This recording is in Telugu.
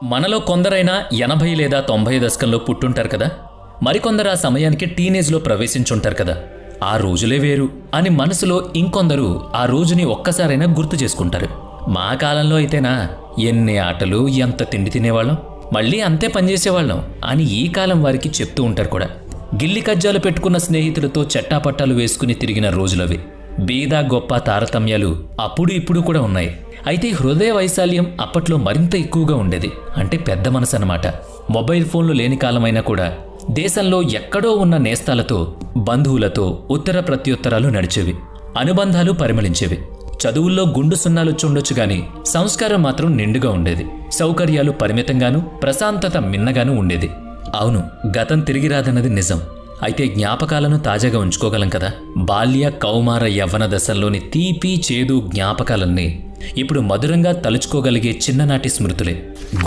మనలో కొందరైనా 80 లేదా 90 దశకంలో పుట్టుంటారు కదా. మరికొందరు ఆ సమయానికి టీనేజ్లో ప్రవేశించుంటారు కదా. ఆ రోజులే వేరు అని మనసులో ఇంకొందరు ఆ రోజుని ఒక్కసారైనా గుర్తు చేసుకుంటారు. మా కాలంలో అయితేనా ఎన్ని ఆటలు, ఎంత తిండి తినేవాళ్ళం, మళ్ళీ అంతే పనిచేసేవాళ్ళం అని ఈ కాలం వారికి చెప్తూ ఉంటారు కూడా. గిల్లి కజ్జాలు పెట్టుకున్న స్నేహితులతో చెట్టాపట్టాలు వేసుకుని తిరిగిన రోజులవి. బీద గొప్ప తారతమ్యాలు అప్పుడు ఇప్పుడు కూడా ఉన్నాయి. అయితే హృదయ వైశాల్యం అప్పట్లో మరింత ఎక్కువగా ఉండేది. అంటే పెద్ద మనసు అన్నమాట. మొబైల్ ఫోన్లు లేని కాలమైనా కూడా దేశంలో ఎక్కడో ఉన్న నేస్తాలతో, బంధువులతో ఉత్తర ప్రత్యుత్తరాలు నడిచేవి. అనుబంధాలు పరిమళించేవి. చదువుల్లో గుండు సున్నాలొచ్చుండొచ్చు గాని సంస్కారం మాత్రం నిండుగా ఉండేది. సౌకర్యాలు పరిమితంగానూ, ప్రశాంతత మిన్నగానూ ఉండేది. అవును, గతం తిరిగి రాదన్నది నిజం. అయితే జ్ఞాపకాలను తాజాగా ఉంచుకోగలం కదా. బాల్య, కౌమార, యవ్వన దశల్లోని తీపి చేదు జ్ఞాపకాలన్నీ ఇప్పుడు మధురంగా తలుచుకోగలిగే చిన్ననాటి స్మృతులే.